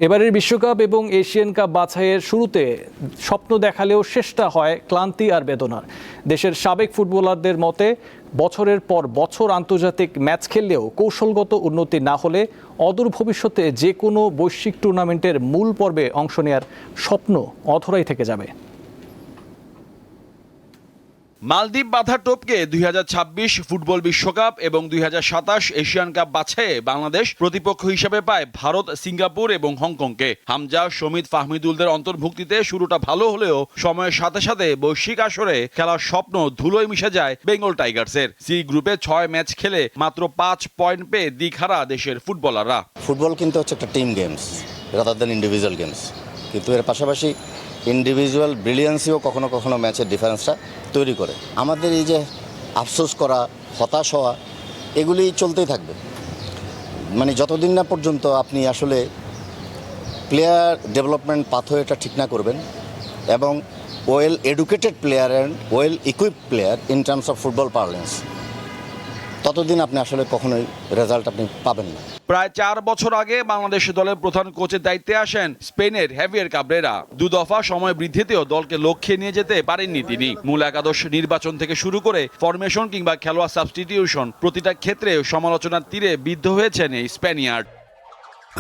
এবারের বিশ্বকাপ এবং এশিয়ান কাপ বাছাইয়ের শুরুতে স্বপ্ন দেখালেও শেষটা হয় ক্লান্তি আর বেদনার। দেশের সাবেক ফুটবলারদের মতে বছরের পর বছর আন্তর্জাতিক ম্যাচ খেললেও কৌশলগত উন্নতি না হলে অদূর ভবিষ্যতে যে কোনো বৈশ্বিক টুর্নামেন্টের মূল পর্বে অংশ নেওয়ার স্বপ্ন অধরাই থেকে যাবে। মালদ্বীপ বাধা টপকে 2026 ফুটবল বিশ্বকাপ এবং 2027 এশিয়ান কাপ বাছাইয়ে বাংলাদেশ প্রতিপক্ষ হিসেবে পায় ভারত, সিঙ্গাপুর এবং হংকংকে। হামজা, শমিত, ফাহমিদুলদের অন্তর্ভুক্তিতে শুরুটা ভালো হলেও সময়ের সাথে সাথে বৈশ্বিক আসরে খেলার স্বপ্ন ধুলোয় মিশে যায় বেঙ্গল টাইগার্সের। সি গ্রুপে 6 ম্যাচ খেলে মাত্র 5 পয়েন্ট পেয়ে দিকহারা দেশের ফুটবলাররা। ফুটবল কিন্তু হচ্ছে একটা team games rather than individual games, কিন্তু এর পাশাপাশি ইন্ডিভিজুয়াল ব্রিলিয়ান্সিও কখনো কখনো ম্যাচের ডিফারেন্সটা তৈরি করে। আমাদের এই যে আফসোস করা, হতাশ হওয়া, এগুলি চলতেই থাকবে। মানে যতদিন না পর্যন্ত আপনি আসলে প্লেয়ার ডেভেলপমেন্ট পাথওয়েটা ঠিক না করবেন এবং well educated player and well equipped player in terms of football performance, ততদিন আপনি আসলে কখনোই রেজাল্ট আপনি পাবেন না। প্রায় 4 বছর আগে বাংলাদেশ দলের প্রধান কোচের দায়িত্বে আসেন স্পেনের হেভিয়ার কাব্রেরা। 2 দফা সময় বৃদ্ধিতেও দলকে লক্ষ্যে নিয়ে যেতে পারেননি তিনি। মূল একাদশ নির্বাচন থেকে শুরু করে ফরমেশন কিংবা খেলোয়াড় সাবস্টিটিউশন, প্রতিটা ক্ষেত্রে সমালোচনার তীরে বিদ্ধ হয়েছেন এই স্প্যানিয়ার্ড।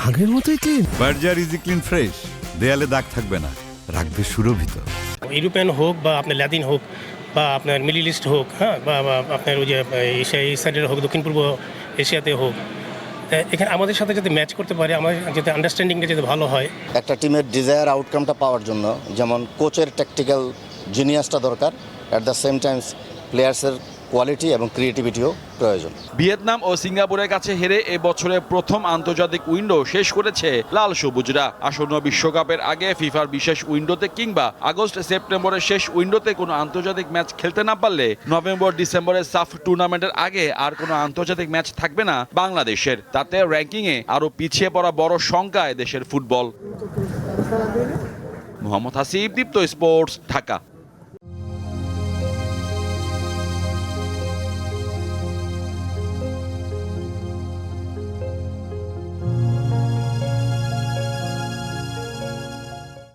আগের মতোই clean. Berger easy clean fresh, দেয়ালে দাগ থাকবে না, রাখবে সুরভিত। ইউরোপিয়ান হোক বা আপনার ল্যাটিন হোক বা আপনার মিডল ইস্ট হোক, হ্যাঁ, বা আপনার ওই যে এশিয়া এই সাইডের হোক, দক্ষিণ পূর্ব এশিয়াতে হোক, এখানে আমাদের সাথে যাতে ম্যাচ করতে পারে, আমাদের যাতে আন্ডারস্ট্যান্ডিংটা যাতে ভালো হয়। একটা টিমের ডিজায়ার আউটকামটা পাওয়ার জন্য যেমন কোচের ট্যাকটিক্যাল জিনিয়াসটা দরকার, অ্যাট দ্য সেম টাইমস প্লেয়ার্সের কোয়ালিটি এবং ক্রিয়েটিভিটিও প্রয়োজন। ভিয়েতনাম ও সিঙ্গাপুরের কাছে হেরে এ বছরের প্রথম আন্তর্জাতিক উইন্ডো শেষ করেছে লাল সবুজরা। আসন্ন বিশ্বকাপের আগে ফিফার বিশেষ উইন্ডোতে কিংবা আগস্ট সেপ্টেম্বরের শেষ উইন্ডোতে কোনো আন্তর্জাতিক ম্যাচ খেলতে না পারলে নভেম্বর ডিসেম্বরের সাফ টুর্নামেন্টের আগে আর কোনো আন্তর্জাতিক ম্যাচ থাকবে না বাংলাদেশের। তাতে র্যাঙ্কিংয়ে আরও পিছিয়ে পড়া বড় শঙ্কায় দেশের ফুটবল। মোহাম্মদ হাসিব, দীপ্ত স্পোর্টস, ঢাকা।